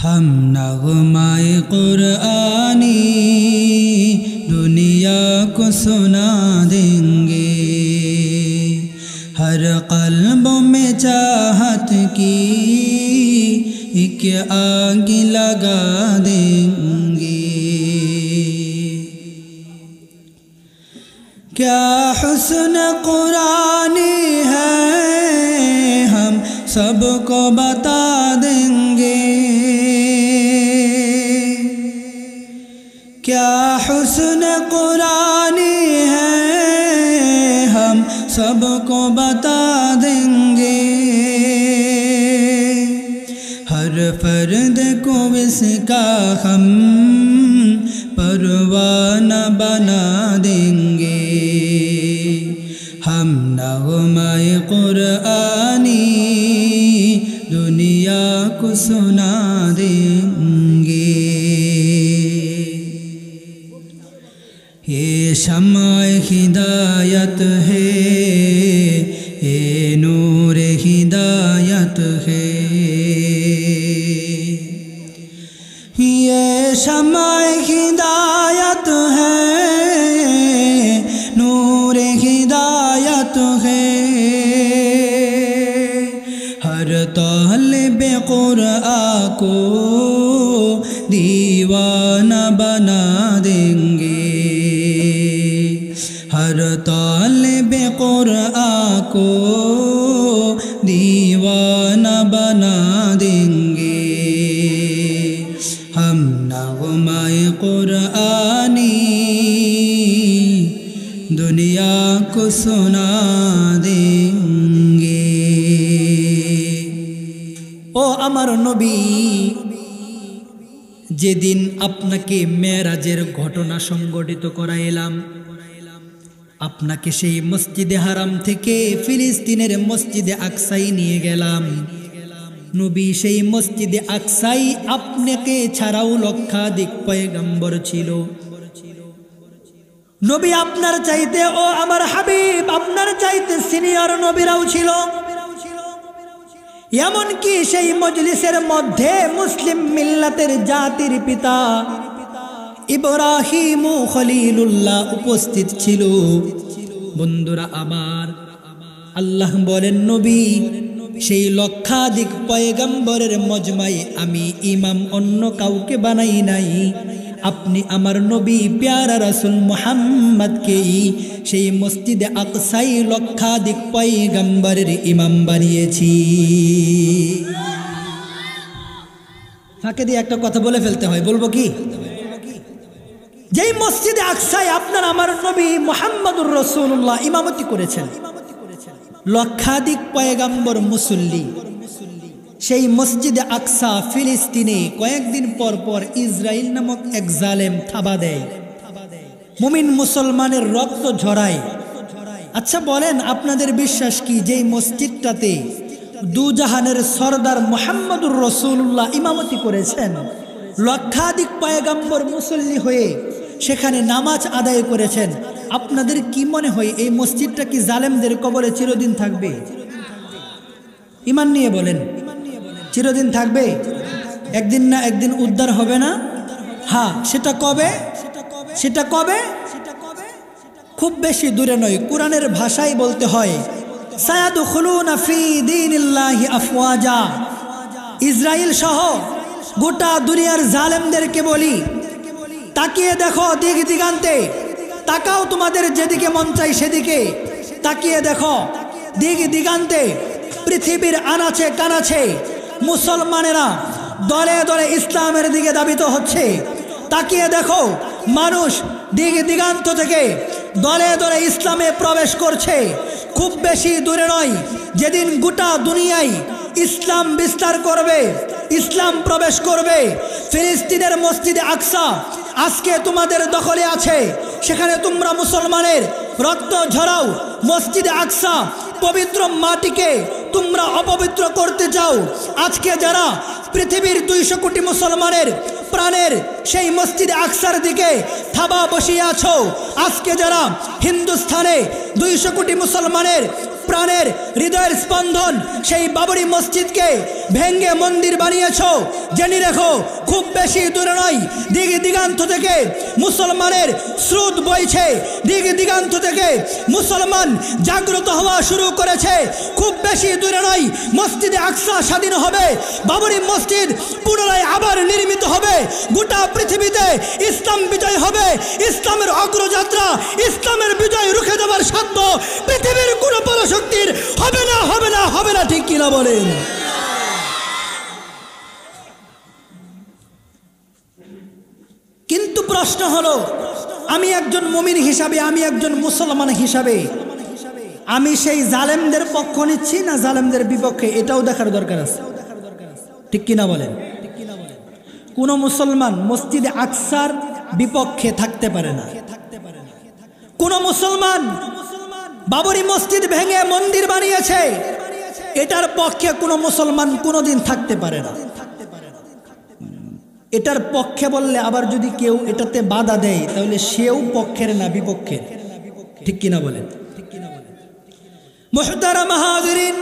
हम नग़्माए कुरानी दुनिया को सुना देंगे, हर क़ल्ब में चाहत की एक आग लगा देंगे। क्या हुस्न कुरानी है हम सबको बता देंगे, क्या हुस्न कुरानी है हम सबको बता देंगे। हर फर्द को इसका हम परवाना बना देंगे, हम नग़्माए कुरानी दुनिया को सुना देंगे। ये शम्अ-ए हिदायत है, ये नूर-ए हिदायत है, ये शम्अ-ए हिदायत है, नूर-ए हिदायत है। हर तालिब कुरान को दीवाना बना देंगे, हर तालिब कुरान को दीवाना बना देंगे। हम नग़्माए कुरानी दुनिया को सुना देंगे। ओ अमर नबी, যেদিন আপনাকে মেরাজের ঘটনা সংঘটিত করাইলাম, আপনাকে সেই মসজিদে হারাম থেকে ফিলিস্তিনের মসজিদে আকসাই নিয়ে গেলাম। নবী, সেই মসজিদে আকসাই আপনাকে ছাড়াও লক্ষাধিক পয়গম্বর ছিল। নবী আপনার চাইতে, ও আমার হাবিব, আপনার চাইতে সিনিয়র নবীরাও ছিল। এমনকি সেই মজলিসের মধ্যে মুসলিম মিল্লাতের জাতির পিতা ইব্রাহিম খলিলুল্লাহ উপস্থিত ছিল। বন্ধুরা আমার, আল্লাহ বলেন, নবী, সেই লক্ষাধিক পয়গম্বরের মজমায় আমি ইমাম, অন্য কাউকে বানাই নাই। আপনি আমার নবী প্যারা রাসূল মুহাম্মদকেই সেই মসজিদে আকসাই লক্ষাধিক পয়গম্বরের ইমাম বানিয়েছি। ফাঁকে দিয়ে একটা কথা বলে ফেলতে হয়, বলবো কি? যেই মসজিদে আকসাই আপনার আমার নবী মুহাম্মদুর রাসূলুল্লাহ ইমামতি করেছেন, লক্ষাধিক পয়গম্বর মুসল্লি, সেই মসজিদে আকসা ফিলিস্তিনে কয়েকদিন পর পর ইসরাইল নামক এক জালেম থাবা দেয়, মুমিন মুসলমানের রক্ত ঝরায়। আচ্ছা বলেন, আপনাদের বিশ্বাস কি যেই মসজিদটাতে দুজাহানের সরদার মুহাম্মদুর রাসূলুল্লাহ ইমামতি করেছেন, লক্ষাধিক পয়গম্বর মুসল্লি হয়ে সেখানে নামাজ আদায় করেছেন, আপনাদের কি মনে হয় এই মসজিদটা কি জালেমদের কবরে চিরদিন থাকবে? ঈমান নিয়ে বলেন, চিরদিন থাকবে? একদিন না একদিন উদ্ধার হবে না? হ্যাঁ, সেটা কবে? সেটা কবে? খুব বেশি দূরে নয়। কোরআনের ভাষায় বলতে হয়, সায়াদখুলুনা ফি দীনিল্লাহি আফওয়াজা। ইসরাইল সহ গোটা দুনিয়ার জালেমদেরকে বলি, তাকিয়ে দেখো দিক দিগান্তে, তাকাও তোমাদের যেদিকে মন চাই সেদিকে, তাকিয়ে দেখো দিক দিগান্তে, পৃথিবীর আনাচে কানাচে মুসলমানেরা দলে দলে ইসলামের দিকে ধাবিত হচ্ছে। তাকিয়ে দেখো, মানুষ দিক দিগান্ত থেকে দলে দলে ইসলামে প্রবেশ করছে। খুব বেশি দূরে নয়, যেদিন গোটা দুনিয়ায় ইসলাম বিস্তার করবে, ইসলাম প্রবেশ করবে। ফিলিস্তিনের মসজিদে আকসা আজকে তোমাদের দখলে আছে, সেখানে তোমরা মুসলমানের রক্ত ঝরাও। মসজিদে আকসা পবিত্র মাটিকে তোমরা অপবিত্র করতে চাও। আজকে যারা পৃথিবীর 200 কোটি মুসলমানের প্রাণের সেই মসজিদে আকসার দিকে থাবা বসিয়ে আছো, আজকে যারা হিন্দুস্থানে 200 কোটি মুসলমানের প্রাণের হৃদয়ের স্পন্দন সেই বাবরি মসজিদকে ভেঙ্গে মন্দির বানিয়েছো, জেনে রেখো খুব বেশি দূরে নয়, দিক দিগান্ত থেকে মুসলমানের স্রোত বইছে, দিক দিগান্ত থেকে মুসলমান জাগ্রত হওয়া শুরু করেছে। খুব বেশি দূরে নয়, মসজিদে আকসা স্বাধীন হবে, বাবরি মসজিদ পুনরায় আবার নির্মিত হবে, গোটা পৃথিবীতে ইসলাম বিজয় হবে। ইসলামের অগ্রযাত্রা, ইসলামের বিজয় রুখে দেওয়ার সাধ্য পৃথিবীর কোনো পরাশক্তির হবে না, হবে না, হবে না, ঠিক কিনা বলেন? কিন্তু প্রশ্ন হলো, আমি একজন মুমিন হিসাবে, আমি একজন মুসলমান হিসাবে আমি সেই জালেমদের পক্ষ নিচ্ছি না জালেমদের বিপক্ষে, এটাও দেখার দরকার আছে, ঠিক কিনা বলেন? কোন মুসলমান মসজিদে আকসার বিপক্ষে থাকতে পারে না, কোন মুসলমান বাবরি মসজিদ ভেঙে মন্দির বানিয়েছে এটার পক্ষে কোন মুসলমান কোনোদিন থাকতে পারে না। এটার পক্ষে বললে আবার যদি কেউ এটাতে বাধা দেয় তাহলে সেও পক্ষের না বিপক্ষের, ঠিক কিনা বলেন? মুহতারাম হাজিরিন,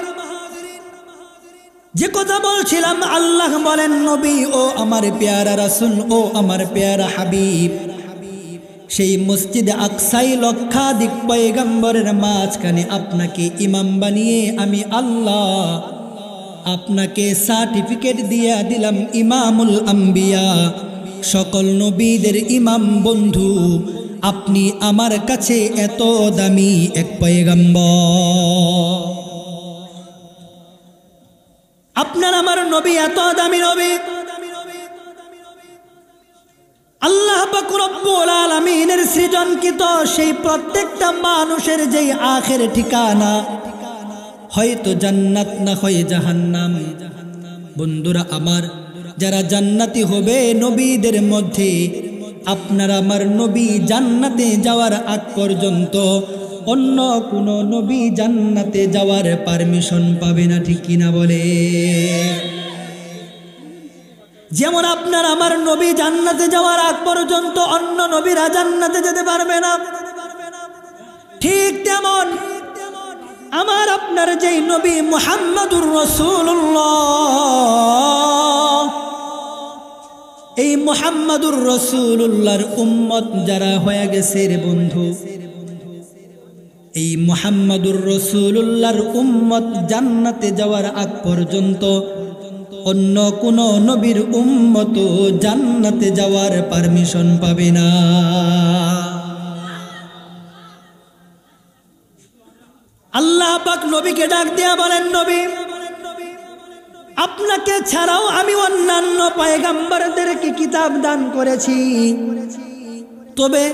যে কথা বলছিলাম, আল্লাহ বলেন নবী ও আমার পেয়ারা রাসূল, ও আমার পেয়ারা হাবিব, সেই মসজিদে আকসাই লক্ষাধিক পয়গম্বরের মাঝখানে আপনাকে ইমাম বানিয়ে আমি আল্লাহ আপনাকে সার্টিফিকেট দিয়ে দিলাম ইমামুল আম্বিয়া, সকল নবীদের ইমাম। বন্ধু, আপনি আমার কাছে এত দামি এক পয়গম্বর, আপনার আমার নবী এত দামি নবী। আল্লাহ পাক রব্বুল আলামিনের সৃজনকৃত সেই প্রত্যেকটা মানুষের যেই আখের ঠিকানা হয়তো জান্নাত না হয় জাহান্নাম। বন্ধুরা আমার, যারা জান্নাতি হবে নবীদের মধ্যে, আপনার আমার নবী জান্নাতে যাওয়ার আগ পর্যন্ত অন্য কোনো নবী জান্নাতে যাওয়ার পারমিশন পাবে না, ঠিক কিনা বলে? যেমন আপনার আমার নবী জান্নাতে যাওয়ার আগ পর্যন্ত অন্য নবীরা জান্নাতে যেতে পারবে না, ঠিক তেমন আমার আপনার যেই নবী মুহাম্মাদুর রাসূলুল্লাহ, এই মুহাম্মাদুর রাসূলুল্লাহর উম্মত যারা হয়ে গেছে রে বন্ধু, এই মুহাম্মাদুর রাসূলুল্লাহর উম্মত জান্নাতে যাওয়ার আগ পর্যন্ত অন্য কোন নবীর উম্মত জান্নাতে যাওয়ার পারমিশন পাবে না। আল্লাহ পাক নবীকে ডাক দিয়া বলেন, নবী আপনাকে ছাড়াও আমি অন্যান্য পয়গম্বরদেরকে কিতাব দান করেছি, তবে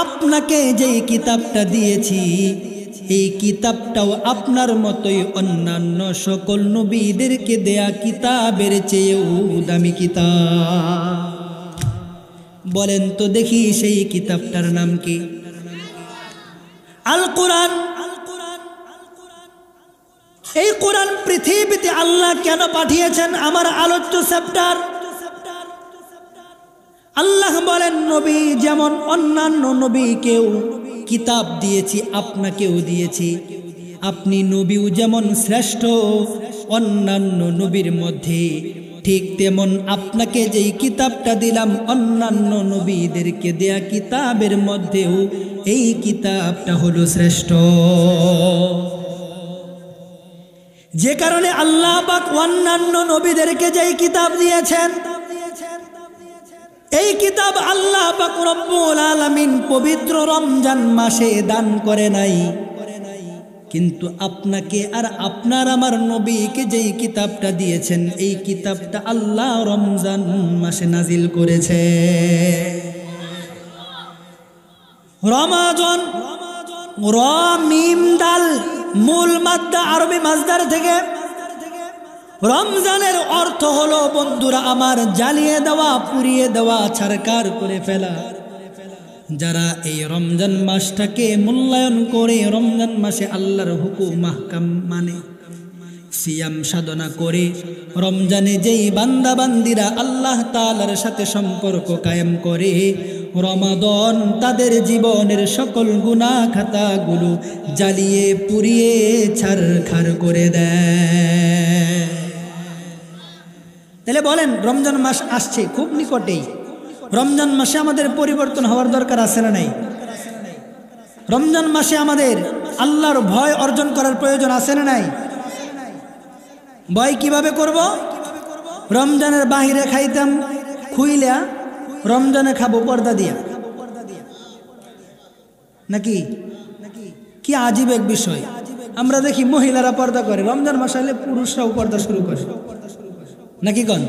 আপনাকে যেই কিতাবটা দিয়েছি এই কিতাবটাও আপনার মতোই অন্যান্য সকল নবীদেরকে দেয়া কিতাবের চেয়েও দামি কিতাব। বলেন তো দেখি সেই কিতাবটার নাম কি? আল কোরআন। এই কোরআন পৃথিবীতে আল্লাহ কেন পাঠিয়েছেন? আমার আলোচ্য চ্যাপ্টার। আল্লাহ বলেন, নবী যেমন অন্যান্য নবীকেও কিতাব দিয়েছি আপনাকেও দিয়েছি, আপনি নবীও যেমন শ্রেষ্ঠ অন্যান্য নবীর মধ্যে, ঠিক তেমন আপনাকে যেই কিতাবটা দিলাম অন্যান্য নবীদেরকে দেয়া কিতাবের মধ্যেও এই কিতাবটা হলো শ্রেষ্ঠ। যে কারণে আল্লাহ পাক অন্যান্য নবীদেরকে যেই কিতাব দিয়েছেন এই কিতাব আল্লাহ পাক রব্বুল আলামিন পবিত্র রমজান মাসে দান করে নাই, কিন্তু আপনাকে আর আপনার আমার নবীকে যেই কিতাবটা দিয়েছেন এই কিতাবটা আল্লাহ রমজান মাসে নাজিল করেছে। রমাজান, র মিম দাল, মূল মাদ্দা আরবি মাজদার থেকে। রমজানের অর্থ হলো বন্ধুরা আমার জ্বালিয়ে দেওয়া, পুড়িয়ে দেওয়া, ছারকার করে ফেলা। যারা এই রমজান মাসটাকে মূল্যায়ন করে, রমজান মাসে আল্লাহর হুকুম আহকাম মানে, সিয়াম সাধনা করে, রমজানে যেই বান্দা বান্দিরা আল্লাহ তাআলার সাথে সম্পর্ক কায়েম করে, রমাদান তাদের জীবনের সকল গুনাহ খাতাগুলো জ্বালিয়ে পুড়িয়ে ছারখার করে দেয়। তাহলে বলেন, রমজান মাস আসছে খুব নিকটেই, রমজান মাসে আমাদের পরিবর্তন হওয়ার দরকার আছে না নাই? রমজান মাসে আমাদের আল্লাহর ভয় অর্জন করার প্রয়োজন আছে না নাই? ভয় কিভাবে করব? রমজানের বাহিরে খাইতাম খুইলা, রমজানে খাবো পর্দা দিয়া, নাকি? কি আজীব এক বিষয়। আমরা দেখি মহিলারা পর্দা করে, রমজান মাস হলে পুরুষরাও পর্দা শুরু করে, নাকি কন?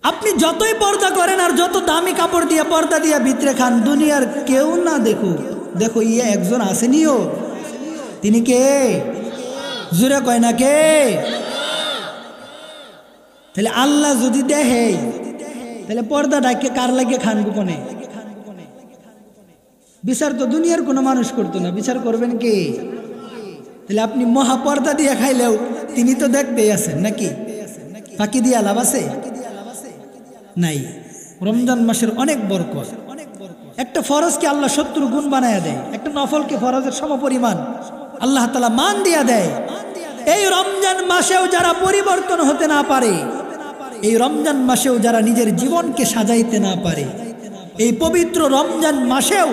আপনি যতই পর্দা করেন আর যত দামি কাপড় দিয়ে পর্দা দিয়ে ভিতরে খান, দুনিয়ার কেউ না দেখুক, দেখো ইয়ে একজন আসেনিও, তিনি কে? জুড়ে কয় না কে? তাহলে আল্লাহ যদি দেখে, তাহলে পর্দা ডাকে কার লাগে খান গোপনে? বিচার তো দুনিয়ার কোনো মানুষ করতো না, বিচার করবেন কে? তাহলে আপনি মহাপর্দা দিয়ে খাইলেও তিনি তো দেখতেই আছেন, নাকি? ফাঁকি দিয়ে লাভ আছে নাই? রমজান মাসের অনেক বরকত। একটা ফরজকে আল্লাহ 70 গুণ বানায়া দেয়, একটা নফলকে ফরজের সমপরিমাণ আল্লাহ তাআলা মান দিয়া দেয়। এই রমজান মাসেও যারা পরিবর্তন হতে না পারে, এই রমজান মাসেও যারা নিজের জীবনকে সাজাইতে না পারে, এই পবিত্র রমজান মাসেও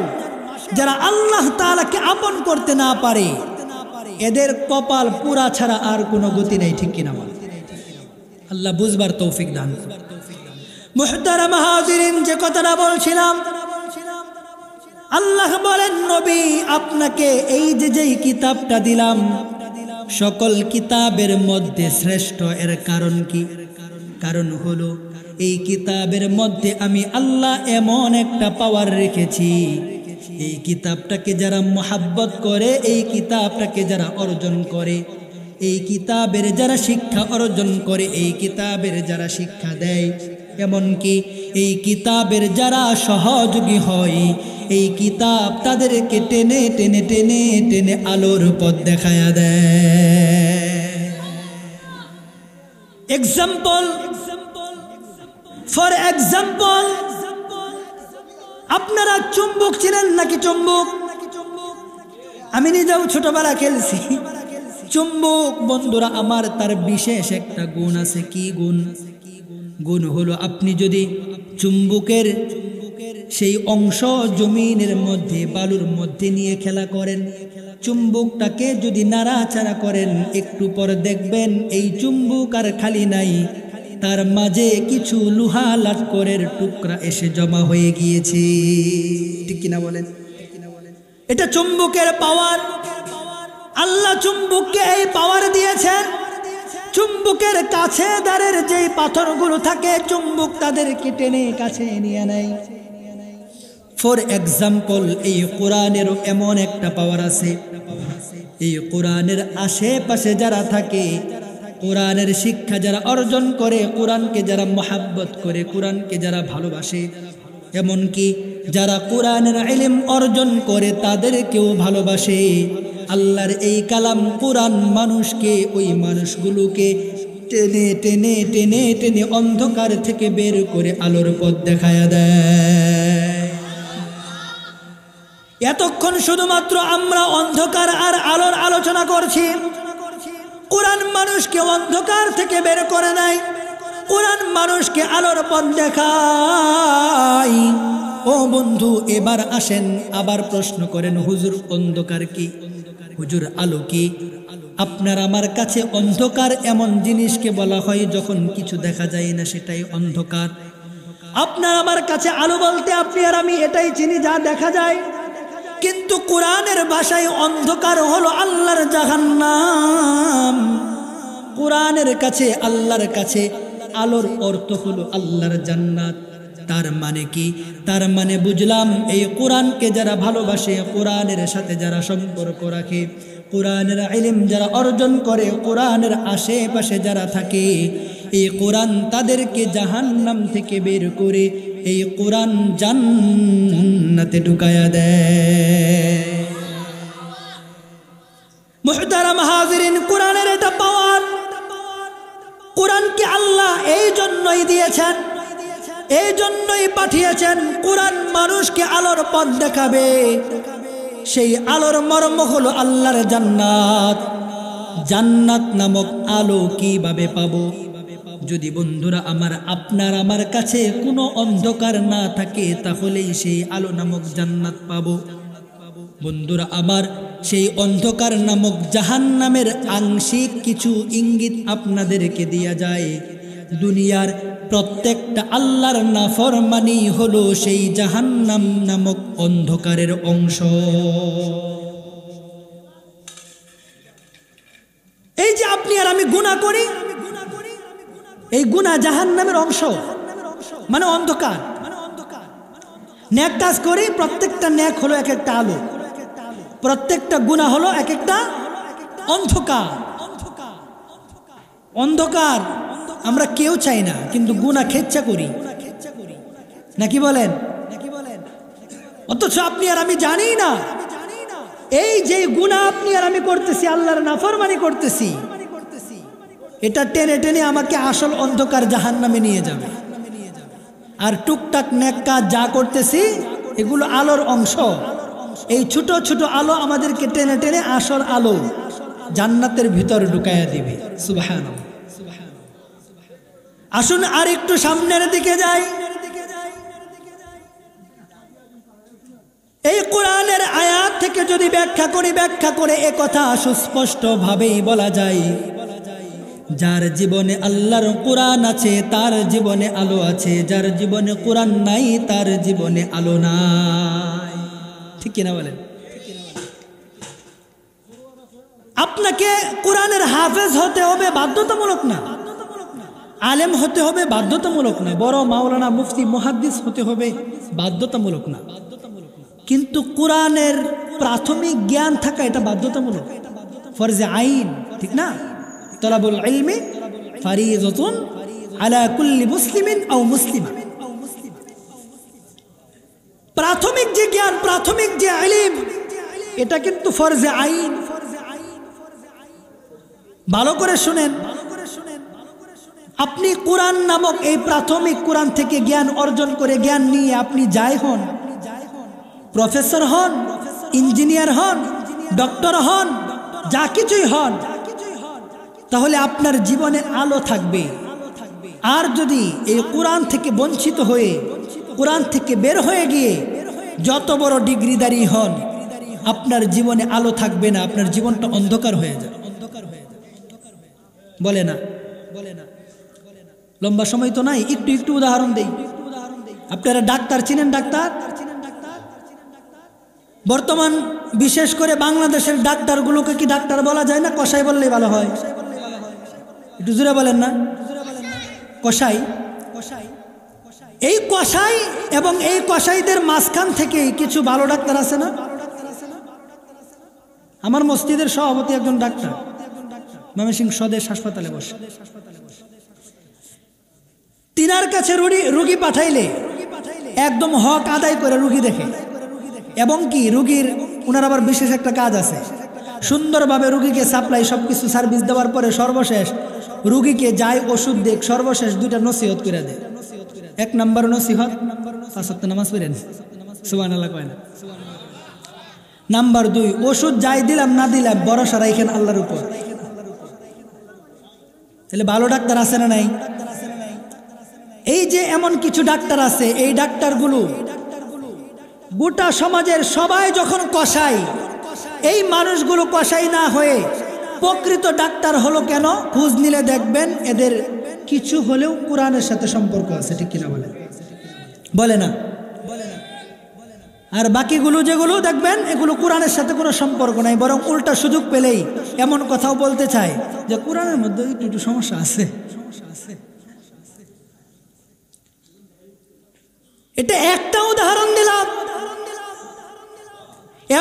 যারা আল্লাহ তাআলাকে আপন করতে না পারে, এদের কপাল পুরা ছাড়া আর কোনো গতি নেই, ঠিক কিনা বল? আল্লাহ বুঝবার তৌফিক দান করুন। মুহতারাম হাজিরিন, যে কথাটা বলছিলাম, আল্লাহ বলেন, নবী আপনাকে এই যেই কিতাবটা দিলাম, সকল কিতাবের মধ্যে শ্রেষ্ঠ। এর কারণ কি? কারণ হলো এই কিতাবের মধ্যে আমি আল্লাহ এমন একটা পাওয়ার রেখেছি, এই কিতাবটাকে যারা মোহাব্বত করে, এই কিতাবটাকে যারা অর্জন করে, এই কিতাবের যারা শিক্ষা অর্জন করে, এই কিতাবের যারা শিক্ষা দেয়, এমনকি এই কিতাবের যারা সহযোগী হয়, এই কিতাব তাদেরকে টেনে টেনে টেনে টেনে আলোর পথ দেখায়া দেয়। এক্সাম্পল, ফর এক্সাম্পল, আপনারা চুম্বক চিনেন নাকি? চুম্বক আমি নিজেও ছোটবেলা খেলছি। চুম্বক বন্ধুরা আমার, তার বিশেষ একটা গুণ আছে। কি গুণ? গুণ হলো আপনি যদি চুম্বকের সেই অংশ জমিনের মধ্যে, বালুর মধ্যে নিয়ে খেলা করেন, চুম্বকটাকে যদি নাড়াচাড়া করেন, একটু পর দেখবেন এই চুম্বক আর খালি নাই, তার মাঝে কিছু লোহা লাটকরের টুকরা এসে জমা হয়ে গিয়েছে, ঠিক কিনা বলেন? এটা চুম্বকের পাওয়ার। আল্লাহ চুম্বককে এই পাওয়ার দিয়েছেন। চুম্বকের কাছে দাঁড়ের যেই পাথরগুলো থাকে, চুম্বক তাদেরকে টেনে কাছে নিয়ে নেয়। ফর এক্সাম্পল, এই কোরআনেরও এমন একটা পাওয়ার আছে। এই কোরআনের আশেপাশে যারা থাকে, কোরআনের শিক্ষা যারা অর্জন করে, কোরআনকে যারা মহাব্বত করে, কোরআনকে যারা ভালোবাসে, এমনকি যারা কোরআনের ইলম অর্জন করে তাদেরকেও ভালোবাসে, আল্লাহর এই কালাম কোরআন মানুষকে, ওই মানুষগুলোকে টেনে টেনে টেনে টেনে অন্ধকার থেকে বের করে আলোর পথ দেখায়া দেয়। এতক্ষণ শুধুমাত্র আমরা অন্ধকার আর আলোর আলোচনা করছি। কোরআন মানুষকে অন্ধকার থেকে বের করে দেয়, কোরআন মানুষকে আলোর পথ দেখায়। ও বন্ধু, এবার আসেন আবার প্রশ্ন করেন, হুজুর অন্ধকার কি? হুজুর আলো কি? আপনার আমার কাছে অন্ধকার এমন জিনিসকে বলা হয় যখন কিছু দেখা যায় না, সেটাই অন্ধকার। আপনার আমার কাছে আলো বলতে আপনি আর আমি এটাই চিনি যা দেখা যায়। কিন্তু কোরআনের ভাষায় অন্ধকার হলো আল্লাহর জাহান্নাম। কোরআনের কাছে, আল্লাহর কাছে আলোর অর্থ হলো আল্লাহর জান্নাত। তার মানে কি? তার মানে বুঝলাম, এই কোরআনকে যারা ভালোবাসে, কোরআনের সাথে যারা সম্পর্ক রাখে, কোরআনের ইলম যারা অর্জন করে, কোরআনের আশেপাশে যারা থাকে, এই কোরআন তাদেরকে জাহান্নাম থেকে বের করে এই কোরআন জান্নাতে ঢুকায়া দেয়। মুহতারাম হাজিরিন, কোরআনের এটা পাওয়ার। কোরআনকে আল্লাহ এই জন্যই দিয়েছেন, এই জন্যই পাঠিয়েছেন কোরআন মানুষকে আলোর পথ দেখাবে। সেই আলোর মর্ম হলো আল্লাহর জান্নাত। জান্নাত নামক আলো কিভাবে পাবো? যদি বন্ধুরা আপনার আমার কাছে কোনো অন্ধকার না থাকে, তাহলেই সেই আলো নামক জান্নাত পাবো। বন্ধুরা আমার, সেই অন্ধকার নামক জাহান্নামের আংশিক কিছু ইঙ্গিত আপনাদেরকে দেয়া যায়। দুনিয়ার প্রত্যেকটা আল্লাহর নাফরমানি হলো সেই জাহান্নাম নামক অন্ধকারের অংশ। এই যে আপনি আর আমি গুনাহ করি, এই গুনাহ জাহান্নামের অংশ, মানে অন্ধকার। নেক কাজ করি, প্রত্যেকটা নেক হলো এক একটা আলো, প্রত্যেকটা গুনাহ হলো এক একটা অন্ধকার। অন্ধকার আমরা কেউ চাই না, কিন্তু গুনাহ খেচ্ছা করি, নাকি বলেন? অথচ আপনি আর আমি জানি না এই যে গুনাহ আপনি আর আমি করতেছি, আল্লাহর নাফরমানি করতেছি, এটা টেনে টেনে আমাকে আসল অন্ধকার জাহান্নামে নিয়ে যাবে। আর টুকটাক নেক কাজ যা করতেছি এগুলো আলোর অংশ। এই ছোট ছোট আলো আমাদেরকে টেনে টেনে আসল আলো জান্নাতের ভিতর ঢুকাইয়া দিবে। সুবহানাল্লাহ। আসুন আর একটু সামনের দিকে যাই। এই কোরআনের আয়াত থেকে যদি ব্যাখ্যা করে এ কথা সুস্পষ্ট ভাবেই বলা যায়, যার জীবনে আল্লাহর কোরআন আছে তার জীবনে আলো আছে, যার জীবনে কোরআন নাই তার জীবনে আলো নাই। ঠিক কিনা বলেন? আপনাকে কোরআনের হাফেজ হতে হবে বাধ্যতামূলক না, আলেম হতে হবে বাধ্যতামূলক না, বড় মাওলানা মুফতি মুহাদ্দিস হতে হবে বাধ্যতামূলক না, কিন্তু কোরআনের প্রাথমিক জ্ঞান থাকা এটা বাধ্যতামূলক, ফরজে আইন। ঠিক না? তলাবুল ইলমি ফারিজাতুন আলা কুল্লি মুসলিমিন আও মুসলিমা। প্রাথমিক যে জ্ঞান, প্রাথমিক যে ইলম, এটা কিন্তু ফরজে আইন। ভালো করে শুনেন, আপনি কোরআন নামক এই প্রাথমিক কোরআন থেকে জ্ঞান অর্জন করে জ্ঞান নিয়ে আপনি যাই হন, প্রফেসর হন, ইঞ্জিনিয়ার হন, ডক্টর হন, যা কিছুই হন, তাহলে আপনার জীবনে আলো থাকবে। আর যদি এই কোরআন থেকে বঞ্চিত হয়ে, কোরআন থেকে বের হয়ে গিয়ে যত বড় ডিগ্রিদারি হন, আপনার জীবনে আলো থাকবে না, আপনার জীবনটা অন্ধকার হয়ে যাবে। বলে না? লম্বা সময় তো নাই, একটু একটু উদাহরণ দেই। আপনারা ডাক্তার চিনেন? ডাক্তার বর্তমান বিশেষ করে বাংলাদেশের ডাক্তারগুলোকে কি ডাক্তার বলা যায় না কসাই বললেই ভালো হয়? একটু জোরে বলেন না। কসাই। এই কসাই এবং এই কসাইদের মাঝখান থেকে কিছু ভালো ডাক্তার আছে না? আমার মসজিদের সভাপতি একজন ডাক্তার, ময়মনসিংহ স্বদেশ হাসপাতালে বসে। তিনার কাছে রুগী পাঠাইলে একদম হক আদায় করে রুগী দেখে, এবং কি রুগীর ওনার আবার বিশেষ একটা কাজ আছে, সুন্দরভাবে রুগীকে সাপ্লাই সবকিছু সার্ভিস দেওয়ার পরে সর্বশেষ রুগীকে যাই ওষুধ দেখ, সর্বশেষ দুইটা নসিহত করে দেয়। এক নম্বর নসিহত, 5 ওয়াক্ত নামাজ পড়েন, সুবহানাল্লাহ কয় না। নাম্বার 2, ওষুধ যাই দিলাম না দিলাম ভরসা রাখেন আল্লাহর উপর। তাহলে ভালো ডাক্তার আছে না নাই? এই যে এমন কিছু ডাক্তার আছে, এই ডাক্তারগুলো গোটা সমাজের সবাই যখন কসাই, এই মানুষগুলো কসাই না হয়ে প্রকৃত ডাক্তার হলো কেন? খোঁজ নিলে দেখবেন এদের কিছু হলেও কোরআনের সাথে সম্পর্ক আছে। ঠিক কিনা বলে? বলে না? আর বাকিগুলো যেগুলো দেখবেন এগুলো কোরআনের সাথে কোনো সম্পর্ক নাই, বরং উল্টা সুযোগ পেলেই এমন কথাও বলতে চায় যে কোরআনের মধ্যে একটু সমস্যা আছে। এটা একটা উদাহরণ দিলাম।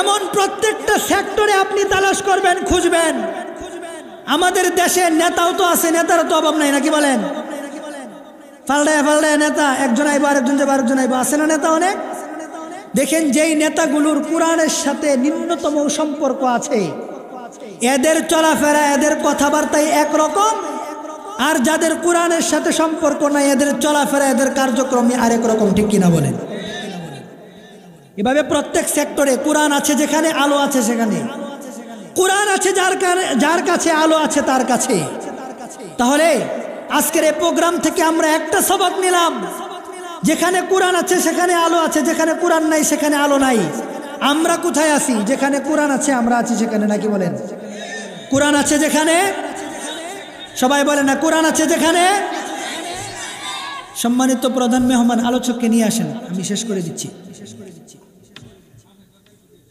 এমন প্রত্যেকটা সেক্টরে আপনি তালাশ করবেন, খুঁজবেন। আমাদের দেশে নেতাও তো আছে, নেতার তো অভাব নাই, নাকি বলেন? ফালডায় নেতা, একজন আইব আরেকজন যাবো, আরেকজন আইব, আছে না নেতা অনেক? দেখেন যেই নেতাগুলোর কোরআনের সাথে নিম্নতম সম্পর্ক আছে, এদের চলাফেরা, এদের কথাবার্তায় একরকম, আর যাদের কোরআনের সাথে সম্পর্ক নাই এদের চলাফেরা এদের কার্যক্রমই আরেক রকম, ঠিক কিনা বলেন? এভাবে প্রত্যেক সেক্টরে কোরআন আছে যেখানে আলো আছে সেখানে, কোরআন আছে যার কাছে আলো আছে তার কাছে। তাহলে আজকের এই প্রোগ্রাম থেকে আমরা একটা সবক নিলাম, যেখানে কোরআন আছে সেখানে আলো আছে, যেখানে কোরআন নাই সেখানে আলো নাই। আমরা কোথায় আছি? যেখানে কোরআন আছে আমরা আছি সেখানে, নাকি বলেন? কোরআন আছে যেখানে, সবাই বলে না কোরআন আছে যেখানে। সম্মানিত প্রধান মেহমান আলোচককে নিয়ে আসেন, আমি শেষ করে দিচ্ছি।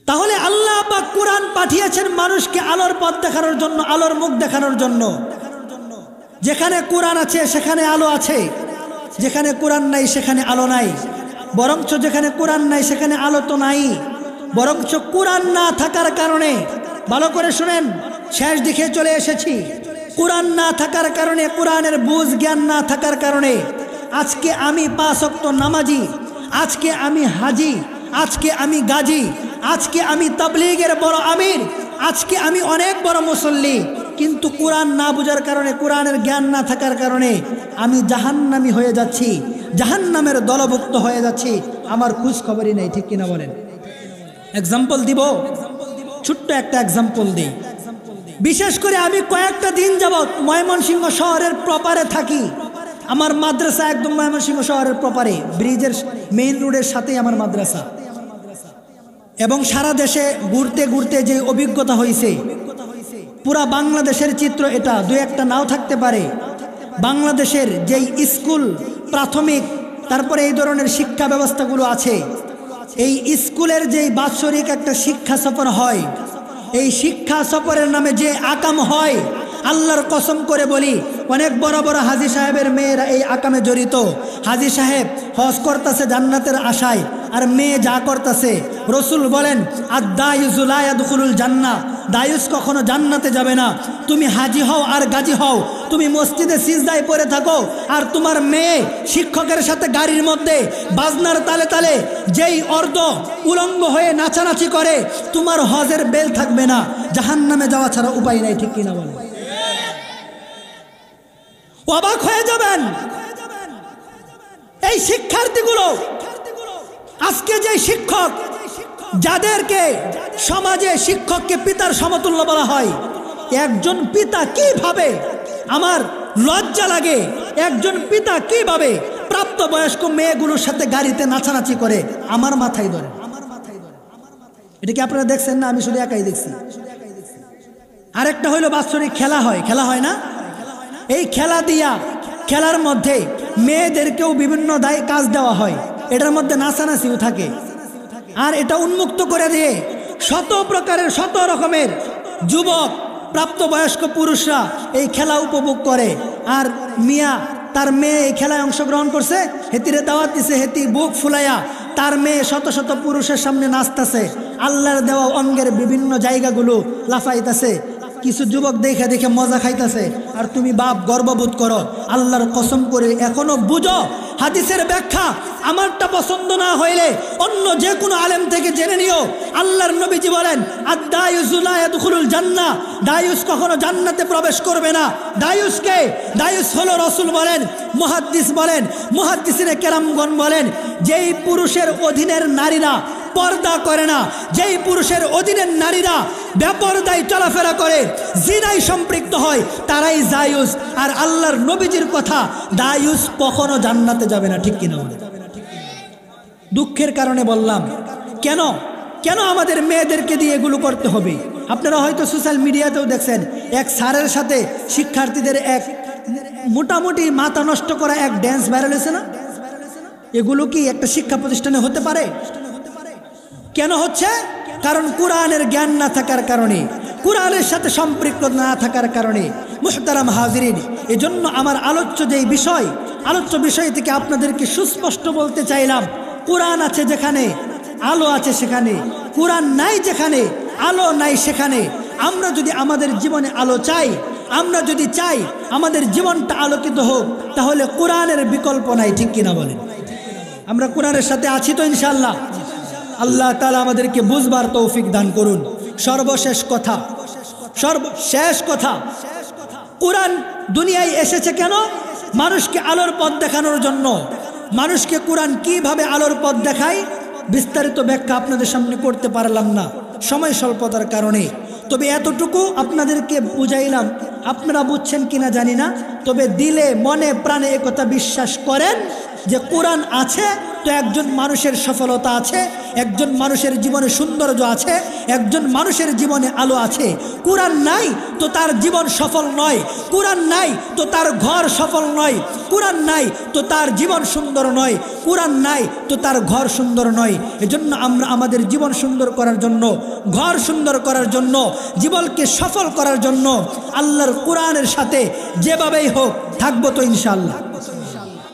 তাহলে আল্লাহ পাক কোরআন পাঠিয়েছেন মানুষকে আলোর পথ দেখানোর জন্য, আলোর মুখ দেখানোর জন্য। যেখানে কোরআন আছে সেখানে আলো আছে, যেখানে কোরআন নাই সেখানে আলো নাই। বরঞ্চ যেখানে কোরআন নাই সেখানে আলো তো নাই, বরঞ্চ কোরআন না থাকার কারণে, ভালো করে শুনেন, শেষ দিকে চলে এসেছি, কোরআন না থাকার কারণে, কোরআনের বুঝ জ্ঞান না থাকার কারণে আজকে আমি 5 ওয়াক্ত নামাজি, আজকে আমি হাজি, আজকে আমি গাজী, আজকে আমি তাবলীগের বড় আমির, আজকে আমি অনেক বড় মুসল্লি, কিন্তু কোরআন না বোঝার কারণে, কোরআনের জ্ঞান না থাকার কারণে আমি জাহান্নামী হয়ে যাচ্ছি, জাহান্নামের দলভুক্ত হয়ে যাচ্ছি। আমার খোঁজ খবরই নেই, ঠিক কিনা বলেন? এক্সাম্পল দিব, ছোট্ট একটা এক্সাম্পল দিই। বিশেষ করে আমি কয়েকটা দিন যাবৎ ময়মনসিংহ শহরের প্রপারে থাকি। আমার মাদ্রাসা একদম ময়মনসিংহ শহরের প্রপারে, ব্রিজের মেইন রোডের সাথেই আমার মাদ্রাসা। এবং সারা দেশে ঘুরতে ঘুরতে যে অভিজ্ঞতা হয়েছে, পুরা বাংলাদেশের চিত্র এটা, 2-1টা নাও থাকতে পারে। বাংলাদেশের যেই স্কুল, প্রাথমিক, তারপরে এই ধরনের শিক্ষা ব্যবস্থাগুলো আছে, এই স্কুলের যেই বাৎসরিক একটা শিক্ষা সফর হয়, এই শিক্ষা সফরের নামে যে আকাম হয়, আল্লাহর কসম করে বলি, অনেক বড় বড় হাজী সাহেবের মেয়েরা এই আকামে জড়িত। হাজী সাহেব হজ করতেছে জান্নাতের আশায়, আর মেয়ে যা করতেছে, রসুল বলেন আদ-দায়ুসু লা ইয়াদখুলুল জান্নাহ, দায়ুস কখনো জান্নাতে যাবে না। তুমি হাজি হও আর গাজী হও, তুমি মসজিদে সিজদায় পড়ে থাকো, আর তোমার মেয়ে শিক্ষকের সাথে গাড়ির মধ্যে বাজনার তালে তালে যেই অর্ধ উলঙ্গ হয়ে নাচানাচি করে, তোমার হজের বেল থাকবে না, জাহান্নামে যাওয়া ছাড়া উপায় নাই, ঠিক কিনা বলেন? অবাক হয়ে যাবেন এই শিক্ষার্থীগুলো। আজকে যে শিক্ষক, যাদেরকে সমাজে শিক্ষককে পিতার সমতুল্য বলা হয়, একজন পিতা কিভাবে, আমার লজ্জা লাগে, একজন পিতা কিভাবে প্রাপ্তবয়স্ক মেয়েগুলোর সাথে গাড়িতে নাচানাচি করে, আমার মাথায় ধরে। এটা কি আপনারা দেখছেন না? আমি শুধু একাই দেখছি। আরেকটা হইলো বাৎসরিক খেলা হয়, খেলা হয় না? এই খেলা দিয়া, খেলার মধ্যে মেয়েদেরকেও বিভিন্ন কাজ দেওয়া হয়, এটার মধ্যে নাচানাচিও থাকে। আর এটা উন্মুক্ত করে দিয়ে শত প্রকারের, শত রকমের যুবক, প্রাপ্তবয়স্ক পুরুষরা এই খেলা উপভোগ করে। আর মিয়া তার মেয়ে এই খেলায় অংশগ্রহণ করছে, হেতিরে দাওয়াত দিছে, হেতি বুক ফুলাইয়া তার মেয়ে শত শত পুরুষের সামনে নাচতেছে, আল্লাহর দেওয়া অঙ্গের বিভিন্ন জায়গাগুলো লাফাইতেছে। কিছু যুবক দেখে দেখে মজা খাইতেছে, আর তুমি বাপ গর্ববোধ করো। আল্লাহর কসম করে এখনো বুঝো, হাদিসের ব্যাখ্যা আমারটা পছন্দ না হইলে অন্য যে কোনো আলেম থেকে জেনে নিও। আল্লাহর নবীজি বলেন আদ-দায়ুসু লা ইয়াদখুলুল জান্নাহ, দায়ুস কখনো জান্নাতে প্রবেশ করবে না। দায়ুসকে, দায়ুস হলো, রসুল বলেন, মুহাদ্দিস বলেন, মুহাদ্দিসিনে কেরামগণ বলেন, যেই পুরুষের অধীনের নারীরা পর্দা করে না, যেই পুরুষের অধীনের নারীরা বেপরদায় চলাফেরা করে, জিনায় সম্পৃক্ত হয়, তারাই দায়ুস। আর আল্লাহর নবীজির কথা, দায়ুস কখনো জান্নাতে যাবে না, ঠিক কিনা? দুঃখের কারণে বললাম, কেন কেন আমাদের মেয়েদেরকে দিয়ে এগুলো করতে হবে? আপনারা হয়তো সোশ্যাল মিডিয়াতেও দেখছেন, এক স্যারের সাথে শিক্ষার্থীদের এক মোটামুটি মাথা নষ্ট করা এক ড্যান্স ভাইরাল হয়েছে না? এগুলো কি একটা শিক্ষা প্রতিষ্ঠানে হতে পারে? কেন হচ্ছে? কারণ কোরআনের জ্ঞান না থাকার কারণে, কোরআনের সাথে সম্পৃক্ত না থাকার কারণে। মুহতারাম হাজিরিন, এজন্য আমার আলোচ্য যেই বিষয়, আলোচ্য বিষয় থেকে আপনাদেরকে সুস্পষ্ট বলতে চাইলাম, কোরআন আছে যেখানে আলো আছে সেখানে, কোরআন নাই যেখানে আলো নাই সেখানে। আমরা যদি আমাদের জীবনে আলো চাই, আমরা যদি চাই আমাদের জীবনটা আলোকিত হোক, তাহলে কোরআনের বিকল্প নাই, ঠিক কিনা বলেন? আমরা কোরআনের সাথে আছি তো ইনশাআল্লাহ। আল্লাহ তাআলা আমাদেরকে বুঝবার তৌফিক দান করুন। সর্বশেষ কথা, কোরআন দুনিয়ায় এসেছে কেন? মানুষকে আলোর পথ দেখানোর জন্য। মানুষকে কোরআন কিভাবে আলোর পথ দেখায় বিস্তারিত ব্যাখ্যা আপনাদের সামনে করতে পারলাম না সময় স্বল্পতার কারণে। তবে এতটুকু আপনাদেরকে বুঝাইলাম, আপনারা বুঝছেন কিনা জানি না, তবে দিলে মনে প্রাণে একথা বিশ্বাস করেন যে কোরআন আছে তো একজন মানুষের সফলতা আছে, একজন মানুষের জীবনে সৌন্দর্য আছে, একজন মানুষের জীবনে আলো আছে। কোরআন নাই তো তার জীবন সফল নয়, কোরআন নাই তো তার ঘর সফল নয়, কোরআন নাই তো তার জীবন সুন্দর নয়, কোরআন নাই তো তার ঘর সুন্দর নয়। এজন্য আমরা আমাদের জীবন সুন্দর করার জন্য, ঘর সুন্দর করার জন্য, জীবনকে সফল করার জন্য আল্লাহর কোরআনের সাথে যেভাবেই হোক থাকবো তো ইনশাআল্লাহ।